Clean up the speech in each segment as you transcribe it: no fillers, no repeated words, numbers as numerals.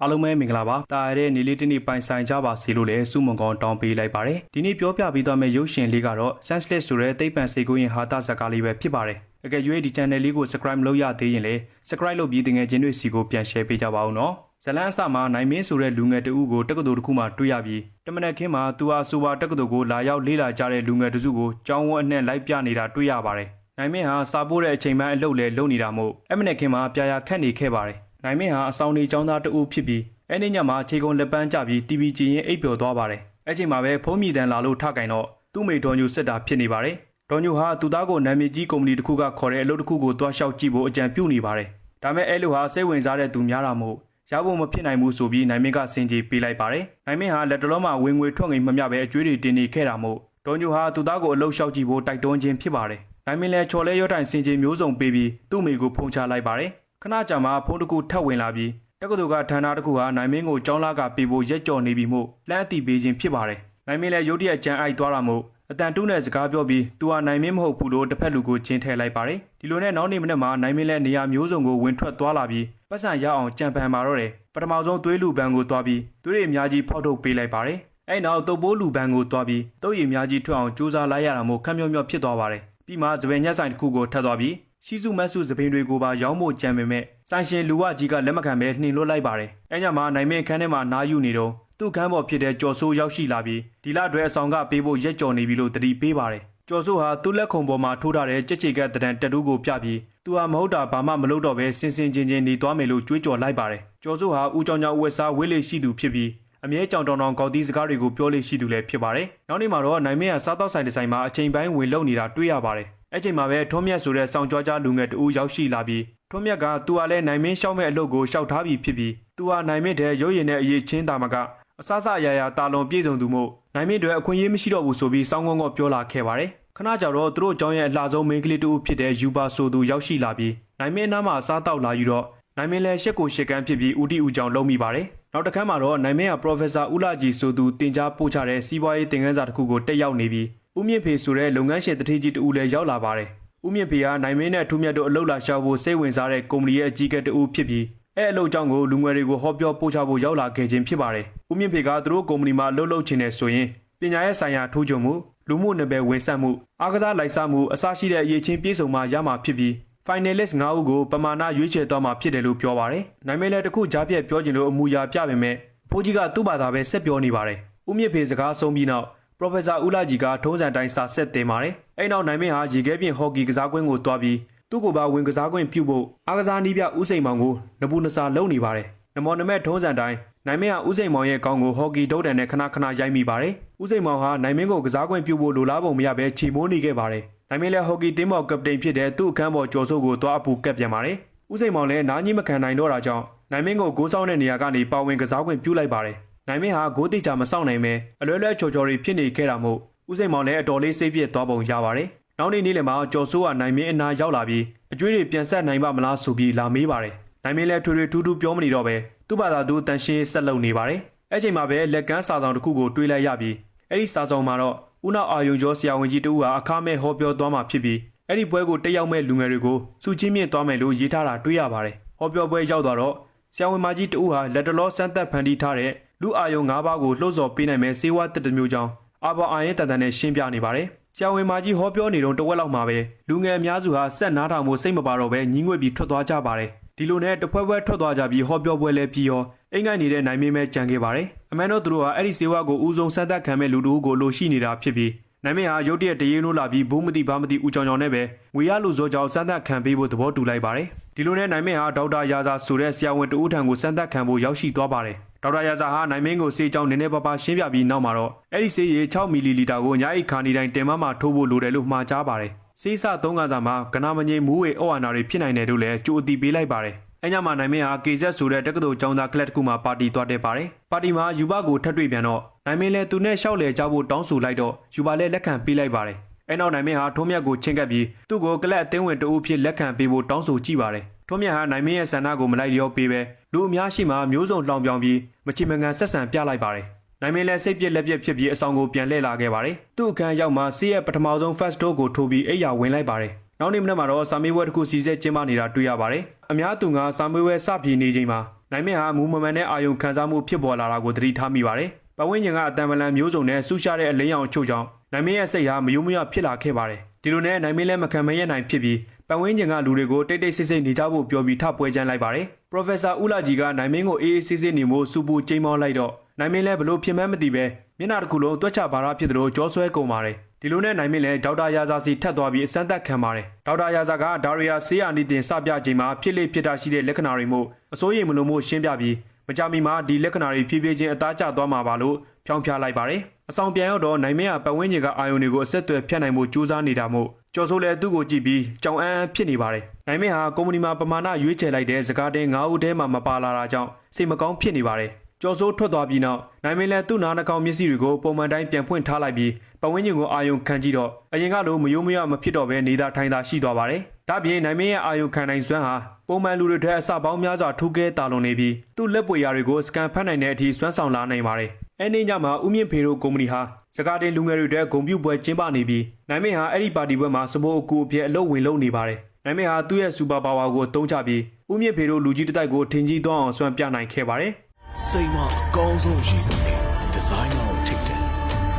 အားလုံးပဲမင်္ဂလာပါတာရတဲ့နေလေးတနေ့ပိုင်ဆိုင်ကြပါစေလို့လည်းစုမုံကောင်တောင်းပေးလိုက်ပါတယ်ဒီနေ့ပြောပြပေးသွားမယ့်ရုပ်ရှင်လေးကတော့ Senseless ဆိုတဲ့သိပ္ပံစိတ်ကူးရင်ဟာတာဇာတ်ကားလေးပဲဖြစ်ပါတယ်အကယ်၍ဒီ channel လေးကို subscribe မလုပ်ရသေးရင်လည်း subscribe လုပ်ပြီးတငယ်ချင်းတွေစီကိုပြန် share ပေးကြပါဦးနော်ဇလန်းအစမှာနိုင်မင်းဆိုတဲ့လူငယ်တဦးကိုတက္ကသိုလ်တစ်ခုမှတွေ့ရပြီးတမနက်ခင်းမှာသူဟာဆိုပါတက္ကသိုလ်ကိုလာရောက်လေ့လာကြတဲ့လူငယ်တစုကိုကျောင်းဝန်းအနှံ့လိုက်ပြနေတာတွေ့ရပါတယ်နိုင်မင်းဟာစာပို့တဲ့အချိန်မှအလုပ်လဲလုပ်နေတာမို့အမနက်ခင်းမှာပြာရခတ်နေခဲ့ပါတယ်နိုင်မင်းဟာအဆောင်နေကျောင်းသားတဦးဖြစ်ပြီးအဲ့ဒီညမှာခြေကုံလက်ပန်းကျပြီး TV ကြည့်ရင်အိပ်ပျော်သွားပါတယ်အဲ့ချိန်မှာပဲဖုန်းမြည်တန်လာလို့ထကင်တော့သူ့မိဒေါ်ညိုစစ်တာဖြစ်နေပါတယ်ဒေါ်ညိုဟာသူသားကိုနာမည်ကြီးကုမ္ပဏီတစ်ခုကခေါ်တဲ့အလုပ်တစ်ခုကိုတွားလျှောက်ကြည့်ဖို့အကြံပြုနေပါတယ်ဒါမဲ့အဲ့လိုဟာစိတ်ဝင်စားတဲ့သူများတာမို့ရဖို့မဖြစ်နိုင်ဘူးဆိုပြီးနိုင်မင်းကစင်ကြေးပေးလိုက်ပါတယ်နိုင်မင်းဟာလက်တလုံးမှာဝင်ငွေထွက်ငွေမမျှပဲအကျွေးတွေတင်နေခဲ့တာမို့ဒေါ်ညိုဟာသူသားကိုအလုပ်လျှောက်ကြည့်ဖို့တိုက်တွန်းခြင်းဖြစ်ပါတယ်နိုင်မင်းလည်းချော်လဲရော့တိုင်စင်ကြေးမျိုးစုံပေးပြီးသူ့မိကိုဖုန်းချလိုက်ပါတယ်ခဏကြာမှဖုန်းတစ်ခုထပ်ဝင်လာပြီးတက္ကသိုလ်ကဌာနတစ်ခုဟာနိုင်မင်းကိုကျောင်းလာကပေးဖို့ရက်ကြော်နေပြီမို့လှမ်းအတိပေးခြင်းဖြစ်ပါတယ်နိုင်မင်းလည်းရုတ်တရက်ကြံအိုက်သွားတာမို့အတန်တူးနဲ့စကားပြောပြီးသူဟာနိုင်မင်းမဟုတ်ဘူးလို့တစ်ဖက်လူကိုချင်းထည့်လိုက်ပါတယ်ဒီလိုနဲ့နောက်နေ့မနေ့မှာနိုင်မင်းလည်းနေရာမျိုးစုံကိုဝင်ထွက်သွားလာပြီးပတ်စံရအောင်ကြံပန်မာတော့တယ်ပထမဆုံးသွေးလူပန်းကိုသွားပြီးသွေးရည်အများကြီးဖောက်ထုတ်ပေးလိုက်ပါတယ်အဲ့နောက်တုပ်ပိုးလူပန်းကိုသွားပြီးတုပ်ရည်အများကြီးထွက်အောင်ကြိုးစားလိုက်ရတာမို့ခက်မြော့မြော့ဖြစ်သွားပါတယ်ပြီးမှစပယ်ညက်ဆိုင်တစ်ခုကိုထပ်သွားပြီးရှိစုမတ်စုစပင်းတွေကိုပါရောင်းဖို့ကြံပေမဲ့ဆိုင်ရှင်လူဝကြီးကလက်မခံပဲနှင်လွတ်လိုက်ပါတယ်။အဲညမှာနိုင်မင်းခန်းထဲမှာနားယူနေတော့သူ့ခန်းပေါ်ဖြစ်တဲ့ကျော်စိုးရောက်ရှိလာပြီးဒီလအတွဲအဆောင်ကပေးဖို့ရက်ကြော်နေပြီလို့တတိပေးပါတယ်။ကျော်စိုးဟာသူ့လက်ခုံပေါ်မှာထိုးထားတဲ့ကြက်ချေကက်တံတက်တူးကိုပြပြီးသူဟာမဟုတ်တာဘာမှမလုပ်တော့ပဲစင်စင်ချင်းချင်းနေသွားမယ်လို့ကြွေးကြော်လိုက်ပါတယ်။ကျော်စိုးဟာဦးကြောင်ကြောင်ဝက်စားဝေးလေရှိသူဖြစ်ပြီးအမြဲကြောင်တောင်တောင်ကောက်သီးစကားတွေကိုပြောလေရှိသူလည်းဖြစ်ပါတယ်။နောက်နေ့မှာတော့နိုင်မင်းကစားတော့ဆိုင်တစ်ဆိုင်မှာအချိန်ပိုင်းဝင်လုံနေတာတွေ့ရပါတယ်။အဲ့ချိန်မှာပဲထွန်းမြတ်ဆိုတဲ့စောင့်ကြွားကြလူငယ်တဦးရောက်ရှိလာပြီးထွန်းမြတ်ကသူဟာလည်းနိုင်မင်းရှောက်မဲ့အလုပ်ကိုရှောက်ထားပြီးဖြစ်ပြီးသူဟာနိုင်မင်းတဲ့ရုပ်ရည်နဲ့အရေးချင်းတာမကအစစအရာရာတာလွန်ပြည့်စုံသူမို့နိုင်မင်းတွေအခွင့်အရေးမရှိတော့ဘူးဆိုပြီးစောင်းကုန်းကပြောလာခဲ့ပါတယ်ခဏကြာတော့သူတို့အကြောင်းရဲ့အလှဆုံးမိန်းကလေးတူဖြစ်တဲ့ယူပါဆိုသူရောက်ရှိလာပြီးနိုင်မင်းနားမှာစားတောက်လာယူတော့နိုင်မင်းလည်းရှက်ကိုရှက်ကန်ဖြစ်ပြီးဦးတီဦးကြောင့်လုံးမိပါတယ်နောက်တစ်ခါမှာတော့နိုင်မင်းက Professor ဦးလာကြီးဆိုသူတင် जा ပို့ချတဲ့စီးပွားရေးသင်ခန်းစာတစ်ခုကိုတက်ရောက်နေပြီးဦးမြင့်ဖေဆိုတဲ့လုပ်ငန်းရှင်တထေးကြီးတူလည်းရောက်လာပါတယ်ဦးမြင့်ဖေဟာနိုင်မင်းနဲ့ထူးမြတ်တို့အလုပ်လာရှောက်ဖို့စိတ်ဝင်စားတဲ့ကုမ္ပဏီရဲ့အကြီးအကဲတဦးဖြစ်ပြီးအဲ့အလုပ်ကြောင့်ကိုလူငယ်တွေကိုဟောပြောပို့ချဖို့ရောက်လာခဲ့ခြင်းဖြစ်ပါတယ်ဦးမြင့်ဖေကသူတို့ကုမ္ပဏီမှာအလုပ်လုပ်ချင်တယ်ဆိုရင်ပညာရေးဆိုင်ရာထိုးချွန်မှုလူမှုနယ်ပယ်ဝန်ဆက်မှုအားကစားလိုက်စားမှုအစရှိတဲ့အရေးချင်းပြည့်စုံမှရမှာဖြစ်ပြီး finalist 9ဦးကိုပမာဏရွေးချယ်သွားမှာဖြစ်တယ်လို့ပြောပါတယ်နိုင်မင်းလည်းတခုကြားပြက်ပြောချင်လို့အမူအရာပြပေမဲ့ဖိုးကြီးကသူ့ဘာသာပဲဆက်ပြောနေပါတယ်ဦးမြင့်ဖေစကားဆုံးပြီးနောက်Professor ဦးလာကြီးကထုံးစံတိုင်းစာဆက်တင်ပါတယ်။အဲ့နောက်နိုင်မင်းဟာရေခဲပြင်ဟော်ကီကစားကွင်းကိုတွားပြီးသူ့ကိုပါဝင်ကစားကွင်းပြုတ်ဖို့အားကစားနည်းပြဦးစိန်မောင်ကိုနဘူးနစာလုံနေပါတယ်။နမော်နမဲထုံးစံတိုင်းနိုင်မင်းဟာဦးစိန်မောင်ရဲ့ကောင်းကိုဟော်ကီဒုတ်တန်နဲ့ခဏခဏရိုက်မိပါတယ်။ဦးစိန်မောင်ဟာနိုင်မင်းကိုကစားကွင်းပြုတ်ဖို့လိုလားပုံမရပဲချီမိုးနေခဲ့ပါတယ်။နိုင်မင်းလည်းဟော်ကီတင်းမော်ကပတိန်ဖြစ်တဲ့သူ့အခန်းပေါ်ကျော်စိုးကိုတွားအပူကပ်ပြန်ပါတယ်။ဦးစိန်မောင်လည်းနားကြီးမခံနိုင်တော့တာကြောင့်နိုင်မင်းကိုဂိုးဆောင်တဲ့နေရာကနေပါဝင်ကစားကွင်းပြုတ်လိုက်ပါတယ်။နိုင်မင်းဟာဂိုးတိချာမဆောင်နိုင်ပဲအလွဲလွဲချော်ချော်တွေဖြစ်နေခဲ့တာမို့ဦးစိန်မောင်လည်းအတော်လေးစိတ်ပြည့်သွားပုံရပါတယ်။နောက်နေ့လယ်မှာကျော်စိုးကနိုင်မင်းအနာရောက်လာပြီးအကျွေးတွေပြန်ဆက်နိုင်ပါမလားဆိုပြီးလာမေးပါတယ်။နိုင်မင်းလည်းထွေထွေထူးထူးပြောမနေတော့ပဲသူ့ဘာသာသူတန်ရှင်းဆက်လုပ်နေပါတယ်။အဲ့ချိန်မှာပဲလက်ကမ်းစာဆောင်တစ်ခုကိုတွေးလိုက်ရပြီးအဲ့ဒီစာဆောင်မှာတော့ဦးနောက်အာယုံကျော်ဆရာဝန်ကြီးတဦးဟာအခမဲ့ဟောပြောသွားမှာဖြစ်ပြီးအဲ့ဒီပွဲကိုတက်ရောက်မဲ့လူငယ်တွေကိုစုချင်းမြင့်သွားမယ်လို့ရေးထားတာတွေ့ရပါတယ်။ဟောပြောပွဲရောက်သွားတော့ဆရာဝန်မကြီးတဦးဟာလက်တလောစမ်းသက်ဖန်တီးထားတဲ့လူအာယုံ၅ပါးကိုလှုပ်ဆော်ပေးနိုင်မဲ့စေဝါတက်တမျိုးကြောင်းအာဘော်အာရင်တန်နဲ့ရှင်းပြနေပါတယ်။ဆရာဝန်မကြီးဟောပြောနေတော့တဝက်လောက်မှာပဲလူငယ်အများစုဟာဆက်နားထောင်မှုစိတ်မပါတော့ပဲညှင်းငွေ့ပြီးထွက်သွားကြပါတယ်။ဒီလိုနဲ့တဖွဲဖွဲထွက်သွားကြပြီးဟောပြောပွဲလဲပြီးရောအိမ်ငိုက်နေတဲ့နိုင်မင်းပဲကြံခဲ့ပါတယ်။အမှန်တော့သူတို့ဟာအဲ့ဒီစေဝါကိုဦးဆုံးစမ်းသပ်ခံမဲ့လူတို့ကိုလိုရှိနေတာဖြစ်ပြီးနိုင်မင်းဟာရုတ်တရက်တရေနိုးလာပြီးဘူးမသိဘာမသိဦးကြောင်ကြောင်နဲ့ပဲငွေရလူစောကြောင့်စမ်းသပ်ခံပေးဖို့သဘောတူလိုက်ပါတယ်။ဒီလိုနဲ့နိုင်မင်းဟာဒေါက်တာရာဇာဆိုတဲ့ဆရာဝန်တဦးထံကိုစမ်းသပ်ခံဖို့ရောက်ရှိသွားပါတယ်။ဒေါက်တာရာဇာဟာနိုင်မင်းကိုဆေးကြောင်နည်းနည်းပါးပါးရှင်းပြပြီးနောက်မှာတော့အဲ့ဒီဆေးရည်6မီလီလီတာကိုညအိတ်ခါနေတိုင်းတင်မမှထိုးဖို့လိုတယ်လို့မှာကြားပါတယ်။ဆေးစ3ကစားမှာကနာမငြိမ်မူးဝေဩဝါနာတွေဖြစ်နိုင်တယ်လို့လည်းကြိုအသိပေးလိုက်ပါတယ်။အဲ့ညမှာနိုင်မင်းဟာ KZ ဆိုတဲ့တက္ကသိုလ်ကျောင်းသားကလပ်တစ်ခုမှာပါတီသွားတက်ပါတယ်။ပါတီမှာယူဘကိုထပ်တွေ့ပြန်တော့နိုင်မင်းလည်းသူနဲ့ရှောက်လေကြဖို့တောင်းဆိုလိုက်တော့ယူဘလည်းလက်ခံပေးလိုက်ပါတယ်။အဲ့နောက်နိုင်မင်းဟာထုံးမြတ်ကိုချင်းကပ်ပြီးသူ့ကိုကလပ်အသင်းဝင်တအုပ်ဖြစ်လက်ခံပေးဖို့တောင်းဆိုကြည့်ပါတယ်။ထုံးမြတ်ဟာနိုင်မင်းရဲ့ဆန္ဒကိုမလိုက်လျောပေးပဲလူအများရှိမှမျိုးစုံလောင်ပြောင်ပြီးမချီမငန်ဆက်ဆံပြလိုက်ပါတယ်။နိုင်မင်းလည်းစိတ်ပြက်လက်ပြက်ဖြစ်ပြီးအဆောင်ကိုပြန်လှည့်လာခဲ့ပါတယ်။သူ့အခန်းရောက်မှဆေးရဲ့ပထမဆုံး first door ကိုထိုးပြီးအိယာဝင်လိုက်ပါတယ်။နောက်နေ့မနက်မှာတော့စာမေးပွဲတစ်ခုစီစစ်ကျင်းပနေတာတွေ့ရပါတယ်။အများသူကစာမေးပွဲစပြေနေချိန်မှာ နိုင်မင်းဟာမူမမှန်တဲ့အာယုံခံစားမှုဖြစ်ပေါ်လာတာကိုသတိထားမိပါတယ်ပတ်ဝန်းကျင်ကအတံပလန်မျိုးစုံနဲ့ဆူရှာတဲ့အလင်းရောင်ချို့ကြောင့်နိုင်မင်းရဲ့စိတ်ဟာမယိုးမရဖြစ်လာခဲ့ပါတယ်ဒီလိုနဲ့နိုင်မင်းလည်းမခံမရနိုင်ဖြစ်ပြီးပတ်ဝန်းကျင်ကလူတွေကိုတိတ်တိတ်ဆိတ်ဆိတ်နေကြဖို့ပြောပြီးထပွဲချမ်းလိုက်ပါတယ်ပရိုဖက်ဆာဦးလာကြီးကနိုင်မင်းကိုအေးအေးဆေးဆေးနေမှုစူပူကျိမ်းမောင်းလိုက်တော့နိုင်မင်းလည်းဘလို့ဖြစ်မှန်းမသိပဲမျက်နှာတစ်ခုလုံးတွက်ချပါရဖြစ်သလိုကြောဆွဲကုန်ပါတယ်ဒီလိုနဲ့နိုင်မင်းလည်းဒေါက်တာရာဇာစီထပ်သွားပြီးအစမ်းသက်ခံပါတယ်ဒေါက်တာရာဇာကဒါရီယာဆေးရနီတင်စပြချိန်မှာဖြစ်လေဖြစ်တာရှိတဲ့လက္ခဏာတွေမို့အစိုးရမလို့မို့ရှင်းပြပြီးမကြမီမှာဒီလက္ခဏာတွေဖြည်းဖြည်းချင်းအသားကျသွားမှာပါလို့ဖြောင်းပြလိုက်ပါတယ်အဆောင်ပြန်ရောက်တော့နိုင်မင်းကပတ်ဝန်းကျင်ကအာယုန်တွေကိုအဆက်အသွယ်ဖြတ်နိုင်မှုစူးစမ်းနေတာမို့ကျော်စိုးလည်းသူ့ကိုကြည့်ပြီးကြောင်အန်းဖြစ်နေပါတယ်နိုင်မင်းဟာကုမ္ပဏီမှာပမာဏရွေးချယ်လိုက်တဲ့စကားတင်း9ဦးထဲမှာမပါလာတာကြောင့်စိတ်မကောင်းဖြစ်နေပါတယ်ကျော်စိုးထွက်သွားပြီးနောက်နိုင်မင်းလည်းသူ့နားနှာခေါင်းမျက်စိတွေကိုပုံမှန်တိုင်းပြန်ဖွင့်ထားလိုက်ပြီးပတ်ဝန်းကျင်ကိုအာယုံခံကြည့်တော့အရင်ကလိုမယိုးမရမဖြစ်တော့ဘဲနေတာထိုင်တာရှိသွားပါတယ်။ဒါပြင်နိုင်မင်းရဲ့အာယုံခံနိုင်စွမ်းဟာပုံမှန်လူတွေထက်အစပေါင်းများစွာထူးကဲတာလွန်နေပြီးသူ့လက်ပွေရာတွေကိုစကန်ဖတ်နိုင်တဲ့အထိစွမ်းဆောင်လာနိုင်ပါတယ်။အဲဒီညမှာဦးမြင့်ဖေတို့ကုမ္ပဏီဟာစကားတင်လူငယ်တွေအတွက်ဂုဏ်ပြုပွဲကျင်းပနေပြီးနိုင်မင်းဟာအဲ့ဒီပါတီပွဲမှာစပိုးအကူအပြည့်အလုပ်ဝင်လုပ်နေပါတယ်။နိုင်မင်းဟာသူ့ရဲ့စူပါပါဝါကိုအသုံးချပြီးဦးမြင့်ဖေတို့လူကြီးတစ်တိုက်ကိုထင်ကြီးသွားအောင်စွမ်းပြနိုင်ခဲ့ပါတယ်။စိတ်မအကောင်းဆုံးရှိတယ်ဒီဇိုင်းကိုထိတ်တယ်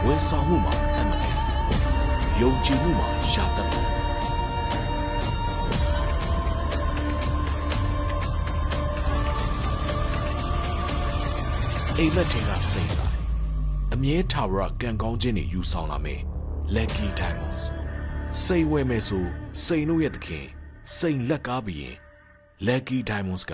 ဝန်ဆောင်မှုမှာအမှန်ကန်ယုံကြည်မှုမှာရှာတတ်တယ်အိမ်မက်တွေကစိတ်ဆိုင်အမြဲထာဝရကံကောင်းခြင်းတွေယူဆောင်လာမယ် Lucky Diamonds စိတ်ဝဲမယ်ဆိုစိန်တို့ရဲ့သခင်စိန်လက်ကားပြီးရင် Lucky Diamonds ကအ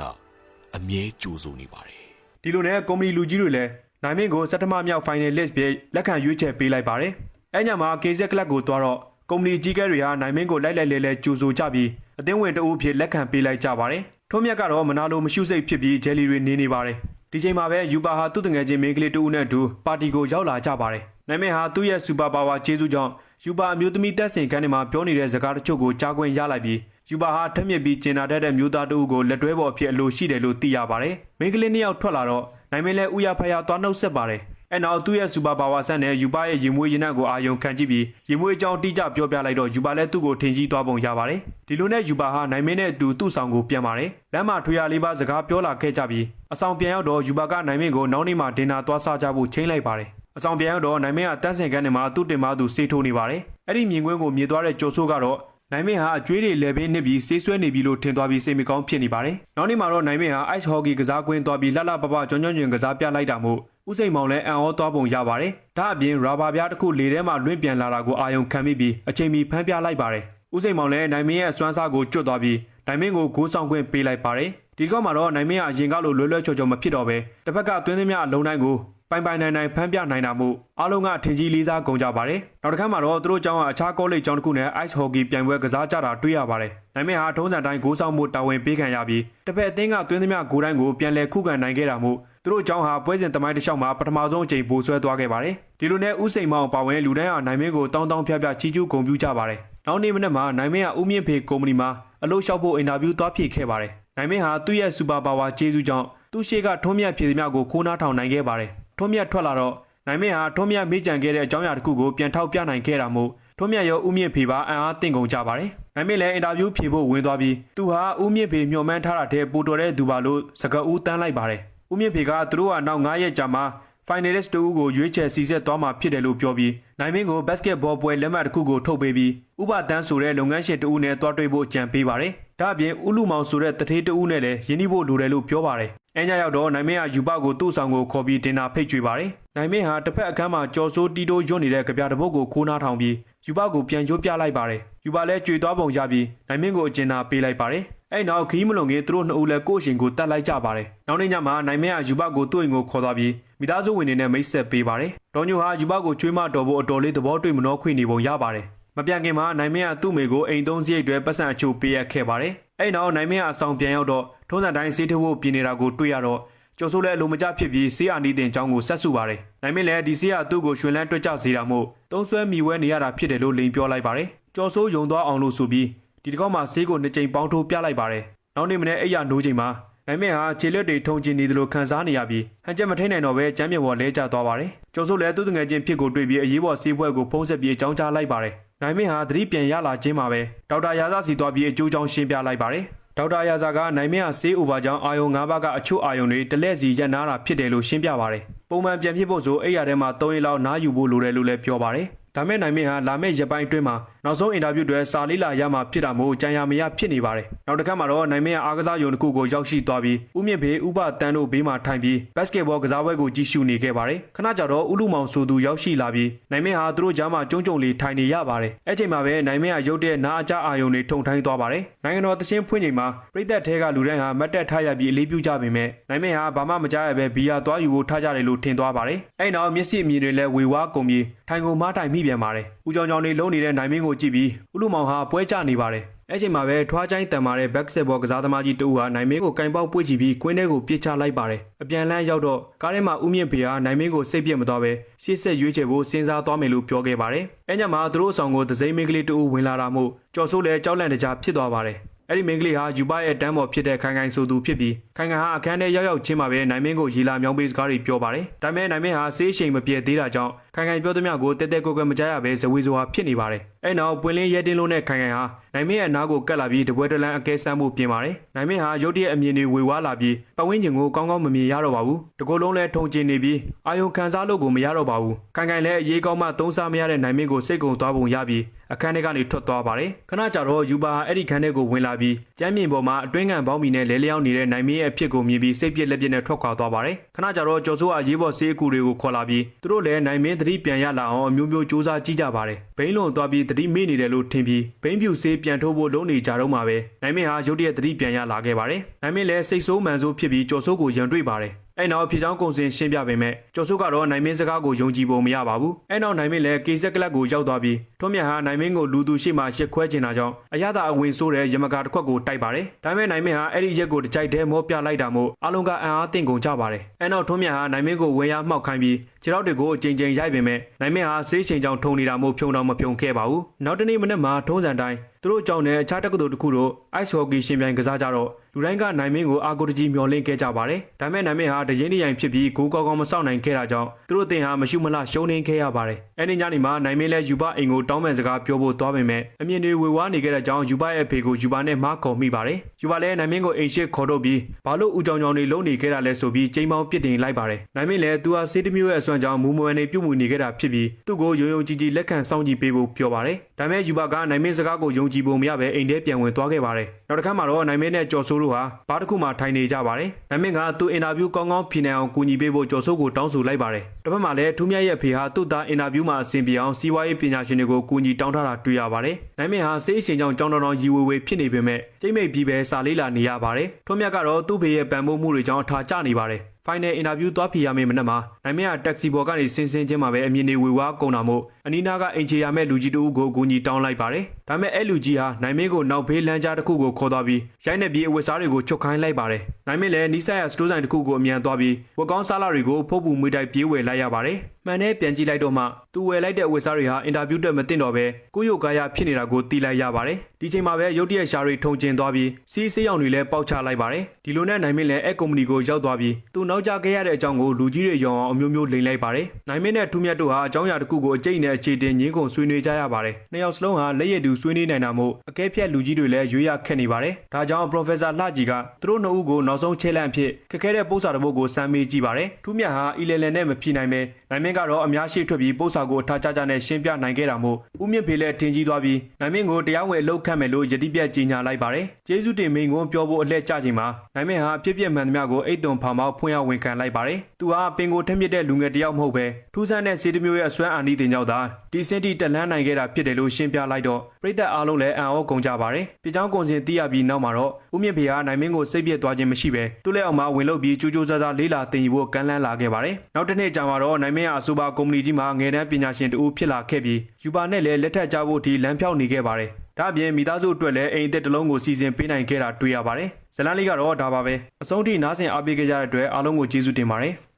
မြဲကြိုးစိုးနေပါတယ်ဒီလိုနဲ့ကုမ္ပဏီလူကြီးတွေလည်းနိုင်မင်းကိုစက်တမမြောက် Final List ပြေလက်ခံရွေးချယ်ပေးလိုက်ပါတယ်အဲညမှာ KZ Club ကိုတွားတော့ကုမ္ပဏီကြီးကဲတွေဟာနိုင်မင်းကိုလိုက်လိုက်လဲကြိုးစိုးကြပြီးအသင်းဝင်တအုပ်ဖြစ်လက်ခံပေးလိုက်ကြပါတယ်ထုံးမြတ်ကတော့မနာလိုမရှုစိတ်ဖြစ်ပြီးဂျယ်လီတွေနေပါတယ်ဒီချိန်မှာပဲယူပါဟာသူ့တငယ်ချင်းမင်းကလေးတူဦးနဲ့အတူပါတီကိုရောက်လာကြပါတယ်နိုင်မင်းဟာသူ့ရဲ့စူပါပါဝါကျေးဇူးကြောင့်ယူပါအမျိုးသမီးတက်ဆင်ခန်းထဲမှာပြောနေတဲ့စကားတချို့ကိုကြားခွင့်ရလိုက်ပြီးယူပါဟာထက်မြက်ပြီးကျင်နာတတ်တဲ့မျိုးသားတဦးကိုလက်တွဲပေါ်အဖြစ်အလိုရှိတယ်လို့သိရပါတယ်မင်းကလေးနှစ်ယောက်ထွက်လာတော့နိုင်မင်းလည်းဥရဖယာသွားနှုတ်ဆက်ပါတယ်အဲနောက်သူ့ရဲ့စူပါပါဝါဆန်နဲ့ယူပါရဲ့ရင်မွေးရင်နှံ့ကိုအာယုံခံကြည့်ပြီးရင်မွေးအကြောင်းတိကျပြောပြလိုက်တော့ယူပါလည်းသူ့ကိုထင်ကြီးသွားပုံရပါတယ်ဒီလိုနဲ့ယူပါဟာနိုင်မင်းနဲ့အတူသူ့ဆောင်ကိုပြန်ပါတယ်လမ်းမှာထွေရလေးပါစကားပြောလာခဲ့ကြပြီးအဆောင်ပြန်ရောက်တော့ယူပါကနိုင်မင်းကိုနောက်နေ့မှဒင်နာသွားစားကြဖို့ချိန်လိုက်ပါတယ်အဆောင်ပြန်ရောက်တော့နိုင်မင်းကတန်းစင်ကန်းထဲမှာသူ့တင်မသူစေးထိုးနေပါတယ်အဲ့ဒီမြင်ကွင်းကိုမြင်သွားတဲ့ကျော်စိုးကတော့နိုင်မင်းဟာအကျွေးတွေလဲပေးနစ်ပြီးဆေးဆွဲနေပြီလို့ထင်သွားပြီးစိတ်မကောင်းဖြစ်နေပါတယ်။နောက်နေ့မှာတော့နိုင်မင်းဟာ ice hockey ကစားကွင်းသွားပြီးလှလှပပကျွမ်းကျွမ်းကစားပြလိုက်တာမို့ဦးစိန်မောင်လည်းအံ့ဩသွားပုံရပါတယ်။ဒါအပြင်ရာဘာပြားတစ်ခုလေထဲမှာလွင့်ပြန်လာတာကိုအာယုံခံမိပြီးအချိန်မီဖမ်းပြလိုက်ပါတယ်။ဦးစိန်မောင်လည်းနိုင်မင်းရဲ့အစွမ်းစားကိုကျွတ်သွားပြီးနိုင်မင်းကိုဂိုးဆောင်ခွင့်ပေးလိုက်ပါတယ်။ဒီကောက်မှာတော့နိုင်မင်းကအရင်ကလိုလွယ်လွယ်ချော်ချော်မဖြစ်တော့ပဲတစ်ဖက်ကသွင်းသမျှအလုံးတိုင်းကိုပိုင်နိုင်ဖမ်းပြနိုင်တာမို့အားလုံးကထင်ကြီးလေးစားကုန်ကြပါတယ်။နောက်တစ်ခါမှာတော့သူတို့ကျောင်းကအခြားကောလိပ်ကျောင်းတစ်ခုနဲ့ ice hockey ပြိုင်ပွဲကစားကြတာတွေ့ရပါတယ်။နိုင်မင်းဟာထုံးစံတိုင်းဂိုးဆောင်မှုတာဝန်ပေးခံရပြီးတစ်ဖက်အသင်းကသွင်းသမျှဂိုးတိုင်းကိုပြန်လည်ခုခံနိုင်ခဲ့တာမို့သူတို့ကျောင်းဟာပွဲစဉ်သမိုင်းတစ်လျှောက်မှာပထမဆုံးအကြိမ်ပိုဆွဲသွားခဲ့ပါတယ်။ဒီလိုနဲ့ဦးစိန်မောင်ပါဝင်လူတိုင်းဟာနိုင်မင်းကိုတောင်းဖျချီးကျူးဂုဏ်ပြုကြပါတယ်။နောက်နေ့မနက်မှာနိုင်မင်းကဦးမြင့်ဖေကုမ္ပဏီမှာအလုပ်လျှောက်ဖို့အင်တာဗျူးသွားဖြေခဲ့ပါတယ်။နိုင်မင်းဟာသူ့ရဲ့စူပါပါဝါကျေးဇူးကြောင့်သူ့ရှေ့ကထုံးမြတ်ဖြေသမျှကိုခိုးနားထောင်နိုင်ခဲ့ပါတယ်။ထုံးမြတ်ထွက်လာတော့နိုင်မင်းဟာထုံးမြတ်မေးကြံခဲ့တဲ့အကြောင်းအရာတစ်ခုကိုပြန်ထောက်ပြနိုင်ခဲ့တာမို့ထုံးမြတ်ရောဦးမြင့်ဖေပါအံ့အားသင့်ကုန်ကြပါတယ်။နိုင်မင်းလည်းအင်တာဗျူးဖြေဖို့ဝင်သွားပြီးသူဟာဦးမြင့်ဖေမျှော်မှန်းထားတာတဲ့ပိုတော်တဲ့သူပါလို့စကားဦးတန်းလိုက်ပါတယ်။ဦးမြင့်ဖေကသူတို့ကနောက်9ရက်ကြာမှ finalist တူကိုရွေးချယ်စီစစ်သွားမှာဖြစ်တယ်လို့ပြောပြီးနိုင်မင်းကို basketball ပွဲလက်မှတ်တစ်ခုကိုထုတ်ပေးပြီးဥပဒန်းဆိုတဲ့လုပ်ငန်းရှင်တူနဲ့တွားတွေ့ဖို့ကြံပေးပါတယ်။ဒါအပြင်ဦးလူမောင်ဆိုတဲ့တထေးတူနဲ့လည်းယဉ်နှီးဖို့လိုတယ်လို့ပြောပါတယ်။အဲညရောက်တော့နိုင်မင်းကယူပကိုသူ့ဆောင်ကိုခေါ်ပြီးတင်နာဖိတ်ကြွေပါတယ်။နိုင်မင်းဟာတစ်ဖက်အခန်းမှာကြော်စိုးတီတိုးရွတ်နေတဲ့ကြပြတပုတ်ကိုခိုးနားထောင်ပြီးယူပကိုပြန်ရွတ်ပြလိုက်ပါတယ်။ယူပလည်းကြွေသွားပုံရပြီးနိုင်မင်းကိုအကျဉ်းနာပေးလိုက်ပါတယ်။အဲ့နောက်ခီးမလုံခင်သူတို့နှစ်ဦးလည်းကိုယ့်အရှင်ကိုတတ်လိုက်ကြပါတယ်။နောက်နေ့ညမှာနိုင်မင်းကယူပကိုသူ့အိမ်ကိုခေါ်သွားပြီးမိသားစုဝင်တွေနဲ့မိတ်ဆက်ပေးပါတယ်။ဒေါ်ညိုဟာယူပကိုချွေးမတော်ဖို့အတော်လေးသဘောတွေ့မနှောခွေနေပုံရပါတယ်။မပြန်ခင်မှာနိုင်မင်းကသူ့မိကိုအိမ်သုံးစရိတ်တွေပတ်စံအချို့ပေးရခဲ့ပါတယ်။အဲ့နောက်နိုင်မင်းကအဆောင်ပြန်ရောက်တော့ထုံးစံတိုင်းဆေးထိုးဖို့ပြင်နေတာကိုတွေ့ရတော့ကျော်စိုးလည်းအလိုမကျဖြစ်ပြီးဆေးအာနီးတင်ကျောင်းကိုဆက်စုပါတယ်။နိုင်မင်းလည်းဒီဆေးကသူ့ကိုရွှင်လန်းတွက်ကြစေတာမို့သုံးဆွဲမိဝဲနေရတာဖြစ်တယ်လို့လိန်ပြောလိုက်ပါတယ်။ကျော်စိုးယုံသွားအောင်လို့ဆိုပြီးဒီတစ်ခေါက်မှာဆေးကို2ကြိမ်ပေါင်းထိုးပြလိုက်ပါတယ်။နောက်နေ့မနေ့အိယာနိုးချိန်မှာနိုင်မင်းဟာခြေလက်တွေထုံကျင်နေသလိုခံစားနေရပြီးဟန်ချက်မထိန်နိုင်တော့ပဲကျမ်းမြေပေါ်လဲကျသွားပါတယ်။ကျော်စိုးလည်းသူ့တငယ်ချင်းဖြစ်ကိုတွေ့ပြီးအရေးပေါ်ဆေးပွဲကိုဖုံးဆက်ပြီးအကြောင်းကြားလိုက်ပါတယ်။နိုင်မင်းဟာသတိပြန်ရလာခြင်းမှာပဲဒေါက်တာရာဇစီသွားပြီးအကျိုးကြောင့်ရှင်းပြလိုက်ပါတယ်။ ဒေါက်တာရာဇာကနိုင်မင်းဟာဆေးအိုဗာကြောင့်အာယုံ၅ပါးကအချို့အာယုံတွေတလဲစီရပ်နာတာဖြစ်တယ်လို့ရှင်းပြပါတယ်ပုံမှန်ပြန်ဖြစ်ဖို့ဆိုအိယာထဲမှာ3ရက်လောက်နားယူဖို့လိုတယ်လို့လည်းပြောပါတယ်ဒါမဲ့နိုင်မင်းဟာလာမယ့်ရက်ပိုင်းအတွင်းမှာနောက်ဆုံးအင်တာဗျူးတွေစာလေးလာရမှာဖြစ်တာမို့ကြံရမရဖြစ်နေပါတယ်နောက်တစ်ခါမှာတော့နိုင်မင်းဟာအားကစားရုံတစ်ခုကိုရောက်ရှိသွားပြီးဦးမြင့်ဖေးဥပတန်းတို့ဘေးမှာထိုင်ပြီးဘတ်စကက်ဘောကစားပွဲကိုကြည့်ရှုနေခဲ့ပါတယ်ခဏကြာတော့ဦးလူမောင်ဆိုသူရောက်ရှိလာပြီးနိုင်မင်းဟာသူတို့ကြားမှာကျုံကျုံလေးထိုင်နေရပါတယ်အဲ့ချိန်မှာပဲနိုင်မင်းဟာရုတ်တဲ့နားအကြအာယုံတွေထုံထိုင်းသွားပါတယ်နိုင်ငံတော်သချင်းဖွင့်ချိန်မှာပြည်သက်ထဲကလူတိုင်းဟာမတ်တက်ထားရပြီးအလေးပြုကြပေမဲ့နိုင်မင်းဟာဘာမှမကြားရပဲဘီယာသွားယူဖို့ထားကြတယ်လို့ထင်သွားပါတယ်အဲ့နောက်မျက်စိအမြင်တွေလည်းဝေဝါးကုန်ပြီးထိုင်ကုန်မတိုင်မိပြန်ပါတယ်ဦးကြောင်ကြောင်လေးလုံးနေတဲ့နိုင်မင်းကိုကြည့်ပြီးဦးလူမောင်ဟာပွဲကျနေပါတယ်အဲ့ချိန်မှာပဲထွားချိုင်းတန်မာတဲ့ဘက်ဆက်ဘောကစားသမားကြီးတူဟာနိုင်မင်းကိုကင်ပေါက်ပွေ့ချပြီးကွင်းထဲကိုပြစ်ချလိုက်ပါတယ်အပြန်လန်းရောက်တော့ကားထဲမှာဦးမြင့်ဖေဟာနိုင်မင်းကိုစိတ်ပြစ်မသွားပဲရှေ့ဆက်ရွေးချယ်ဖို့စဉ်းစားသွားမယ်လို့ပြောခဲ့ပါတယ်အဲ့ညမှာသူတို့အဆောင်ကိုသစိမ်းမင်းကလေးတူဝင်လာတာမို့ကြော်စိုးလဲကြောက်လန့်တကြားဖြစ်သွားပါတယ်အဲ့ဒီမင်းကလေးဟာယူပါရဲ့တန်းပေါ်ဖြစ်တဲ့ခိုင်ခိုင်ဆိုသူဖြစ်ပြီးခိုင်ခိုင်ဟာအခန်းထဲရောက်ချင်းမှာပဲနိုင်မင်းကိုရီလာမြောင်းပေးစကားတွေပြောပါတယ်ဒါပေမဲ့နိုင်မင်းဟာဆေးရှိန်မပြည့်သေးတာကြောင့်ခိုင်ခိုင်ပြောသမျှကိုတဲတဲကွက်ကွက်မကြားရပဲဇဝေဇဝါဖြစ်နေပါတယ်အဲ့နောက်ပွင့်လင်းရဲတင်းလုံးနဲ့ခိုင်ခိုင်ဟာနိုင်မင်းရဲ့နားကိုကတ်လာပြီးတပွဲတလန်းအကဲဆန်းမှုပြင်ပါတယ်နိုင်မင်းဟာရုတ်တရက်အမြင်တွေဝေဝါးလာပြီးပတ်ဝန်းကျင်ကိုကောင်းကောင်းမမြင်ရတော့ပါဘူးတကိုယ်လုံးလည်းထုံကျင်နေပြီးအာယုံခံစားလို့ကိုမရတော့ပါဘူးခိုင်ခိုင်လည်းအရေးကောင်းမှသုံးစားမရတဲ့နိုင်မင်းကိုစိတ်ကုံသွားပုံရပြီးအခန်းထဲကနေထွက်သွားပါတယ်ခဏကြာတော့ယူပါဟာအဲ့ဒီခန်းထဲကိုဝင်လာပြီးကျမ်းမြင်ပေါ်မှာအတွင်းခံပေါင်းမီနဲ့လဲလျောင်းနေတဲ့နိုင်မင်းရဲ့အဖြစ်ကိုမြင်ပြီးစိတ်ပြက်လက်ပြက်နဲ့ထွက်ခွာသွားပါတယ်ခဏကြာတော့ကျော်စိုးကအရေးပေါ်ဆေးအကူတွေကိုခေါ်လာပြီးသူတို့လည်းနိုင်မင်းသတိပြန်ရလာအောင်အမျိုးမျိုးစူးစမ်းကြည့်ကြပါတယ်ဘိန်းလွန်သွားပြီးသတိမေ့နေတယ်လို့ထင်ပြီးဘိန်းပြူဆေးပြန်ထိုးဖို့လုံးနေကြတော့မှပဲနိုင်မင်းဟာရုတ်တရက်သတိပြန်ရလာခဲ့ပါတယ်နိုင်မင်းလည်းစိတ်ဆိုးမှန်ဆိုးဖြစ်ပြီးကျော်စိုးကိုရန်တွေ့ပါတယ်အဲ့နောက်ဖြစ်ချောင်းကုံစင်ရှင်းပြပေမဲ့ကျော်စိုးကတော့နိုင်မင်းစကားကိုယုံကြည်ပုံမရပါဘူးအဲ့နောက်နိုင်မင်းလည်းကေဆက်ကလပ်ကိုရောက်သွားပြီးထွန်းမြတ်ဟာနိုင်မင်းကိုလူသူရှိမှရှစ်ခွဲကျင်တာကြောင့်အရသာအဝင်ဆိုးတဲ့ရမကာတစ်ခွက်ကိုတိုက်ပါတယ်ဒါပေမဲ့နိုင်မင်းဟာအဲ့ဒီရက်ကိုတကြိုက်တည်းမောပြလိုက်တာမို့အလုံးကအံအားသင့်ကုန်ကြပါတယ်အဲ့နောက်ထွန်းမြတ်ဟာနိုင်မင်းကိုဝေရမှောက်ခိုင်းပြီးခြေထောက်တွေကိုအကြိမ်ကြိမ်ရိုက်ပေမဲ့နိုင်မင်းဟာဆေးချိန်ကြောင့်ထုံနေတာမို့ဖြုံတော့မဖြုံခဲ့ပါဘူးနောက်တနေ့မနေ့မှာထုံးစံတိုင်းသူတို့ကြောင့်နဲ့အခြားတက္ကသိုလ်တစ်ခုတို့ ice hockey ရှင်ပြိုင်ကစားကြတော့လူတိုင်းကနိုင်မင်းကိုအာကိုတကြီးမျောလင့်ခဲ့ကြပါတယ်ဒါပေမဲ့နိုင်မင်းဟာတရင်တရိုင်ဖြစ်ပြီးဂိုးကောင်းကောင်းမစောင့်နိုင်ခဲ့တာကြောင့်သူတို့အသင်းဟာမရှိမလှရှုံးနေခဲ့ရပါတယ်အဲ့ဒီညနေမှာနိုင်မင်းလည်းယူပါအိမ်ကိုတောင်းပန်စကားပြောဖို့သွားပေမဲ့အမြင်တွေဝေဝါးနေခဲ့တဲ့ကြောင့်ယူပါရဲ့အဖေကိုယူပါနဲ့မားခေါ်မိပါတယ်ယူပါလည်းနိုင်မင်းကိုအိမ်ရှိခေါ်တော့ပြီးဘာလို့ဦးကြောင်ကြောင်တွေလုံးနေခဲ့တာလဲဆိုပြီးချိန်ပေါင်းပြစ်တင်လိုက်ပါတယ်နိုင်မင်းလည်းသူဟာစေးတမျိုးရဲ့အစွမ်းကြောင့်မူမွန်နေပြုတ်မှုနေခဲ့တာဖြစ်ပြီးသူ့ကိုယုံယုံကြည်ကြည်လက်ခံစောင့်ကြည့်ပေးဖို့ပြောပါတယ်ဒါပေမဲ့ယူပါကနိုင်မင်းစကားကိုယုံကြည်ပုံမရပဲအိမ်ထဲပြန်ဝင်သွားခဲ့ပါတယ်နောက်တစ်ခါမှာတော့နိုင်မင်းနဲ့ကျော်စိုးတို့ဟာဘားတစ်ခုမှထိုင်နေကြပါတယ်နိုင်မင်းကသူ့အင်တာဗျူးကောင်းကောင်းဖြေနိုင်အောင်ကူညီပေးဖို့ကျော်စိုးကိုတောင်းဆိုလိုက်ပါတယ်တစ်ဖက်မှာလည်းထူးမြတ်ရဲ့ဖေဟာသူ့သားအင်တာဗျူးမှာအဆင်ပြေအောင်စီးပွားရေးပညာရှင်တွေကိုကူညီတောင်းထားတာတွေ့ရပါတယ်နိုင်မင်းဟာဆေးအရှင်ကြောင့်ကြောင်းတောင်ရီဝေဝေဖြစ်နေပေမဲ့ကျိတ်မိတ်ပြီးပဲစာလေးလာနေရပါတယ်ထွန်းမြတ်ကတော့သူ့ဖေရဲ့ပံ့ပိုးမှုတွေကြောင့်အထာကျနေပါတယ်final interview သွားဖြေရမယ့်မနက်မှာနိုင်မင်းကတက္ကစီဘော်ကနေဆင်းချင်းမှာပဲအမြင်တွေဝေဝါးကုန်တာမို့အနီးနားကအင်ချေရမယ့်လူကြီးတူကိုကူညီတောင်းလိုက်ပါတယ်ဒါပေမဲ့အဲ့လူကြီးဟာနိုင်မင်းကိုနောက်ဘေးလမ်းကြားတစ်ခုကိုခေါ်သွားပြီးရိုက်နှက်ပြီးအဝတ်စားတွေကိုချုပ်ခိုင်းလိုက်ပါတယ်နိုင်မင်းလည်းနီးစပ်ရစတိုးဆိုင်တစ်ခုကိုအမြန်သွားပြီးဝက်ကောင်းစားလာတွေကိုဖုတ်ပူမွေးတိုက်ပြေးဝယ်လိုက်ရပါတယ်မှန်နဲ့ပြန်ကြည့်လိုက်တော့မှသူဝယ်လိုက်တဲ့အဝတ်စားတွေဟာအင်တာဗျူးတက်မတင်တော့ပဲကိုယုတ်ကာယဖြစ်နေတာကိုသိလိုက်ရပါတယ်ဒီချိန်မှာပဲရုတ်တရက်ရှာတွေထုံကျင်သွားပြီးစီးဆေးရောင်တွေလည်းပေါက်ချလိုက်ပါတယ်ဒီလိုနဲ့နိုင်မင်းလည်းအဲကုမ္ပဏီကိုရောက်သွားပြီးသူနောက်ကျခဲ့ရတဲ့အကြောင်းကိုလူကြီးတွေရောအောင်အမျိုးမျိုးလိန်လိုက်ပါတယ်နိုင်မင်းနဲ့ထူးမြတ်တို့ဟာအကြောင်းအရာတစ်ခုကိုအကျိတ်နဲ့အခြေတင်ငင်းကုန်ဆွေးနွေးကြရပါတယ်နှစ်ယောက်စလုံးဟာလက်ရည်တူဆွေးနွေးနိုင်တာမို့အကဲဖြတ်လူကြီးတွေလည်းရွေးရခက်နေပါတယ်ဒါကြောင့် Professor လှကြီးကသူတို့နှစ်ဦးကိုနောက်ဆုံးချဲလန့်အဖြစ်ခက်ခဲတဲ့ပို့စာတစ်ပုဒ်ကိုစမ်းမေးကြည့်ပါတယ်ထူးမြတ်ဟာအီလယ်လန်နဲ့မဖြေနိုင်ပဲနိုင်မင်းကတော့အများရှိထွက်ပြီးပို့စာကိုအထားကြကြနဲ့ရှင်းပြနိုင်ခဲ့တာမို့ဦးမြင့်ဖေလည်းထင်ကြီးသွားပြီးနိုင်မင်းကိုတရားဝင်အလုပ်ခန့်မယ်လို့ယတိပြတ်ကြေညာလိုက်ပါတယ်ကျေးဇူးတင်မိန်ကွန်းပြောဖို့အလှည့်ကျချိန်မှာနိုင်မင်းဟာအဖြစ်ပြက်မှန်သမျှကိုအိတ်သွန်ဖောင်မောက်ဖွင့်ရဝန်ခံလိုက်ပါတယ်သူဟာပင်ကိုထက်မြက်တဲ့လူငယ်တစ်ယောက်မဟုတ်ပဲထူးဆန်းတဲ့စေတမျိုးရဲ့အစွမ်းအာဏာတင်ကြောင့်သာဒီစင်တီတက်လှမ်းနိုင်ခဲ့တာဖြစ်တယ်လို့ရှင်းပြလိုက်တော့ပြည်သက်အားလုံးလည်းအံ့ဩကုန်ကြပါတယ်ပြည်ချောင်းကုန်စင်သိရပြီးနောက်မှာတော့ဦးမြင့်ဖေဟာနိုင်မင်းကိုစိတ်ပြက်သွားခြင်းမရှိပဲသူ့လက်အောက်မှာဝင်လုပ်ပြီးကြိုးကြိုးစားစားလေးလာတင်ယူဖို့ကမ်းလှမ်းလာခဲ့ပါတယ်နောက်တစ်နေ့ကြာမှာတော့နိုင်မင်းဟာအဆိုပါကုမ္ပဏီကြီးမှာငယ်တန်းပညာရှင်တူဖြစ်လာခဲ့ပြီးယူပါနဲ့လည်းလက်ထပ်ကြဖို့ဒီလမ်းဖြောက်နေခဲ့ပါတယ်ဒါအပြင်မိသားစုအတွက်လည်းအိမ်အသစ်တစ်လုံးကိုစီစဉ်ပေးနိုင်ခဲ့တာတွေ့ရပါတယ်ဇလန်းလေးကတော့ဒါပါပဲအဆုံးထိနားဆင်အားပေးကြတဲ့အတွက်အားလုံးကိုကျေးဇူးတင်ပါတယ်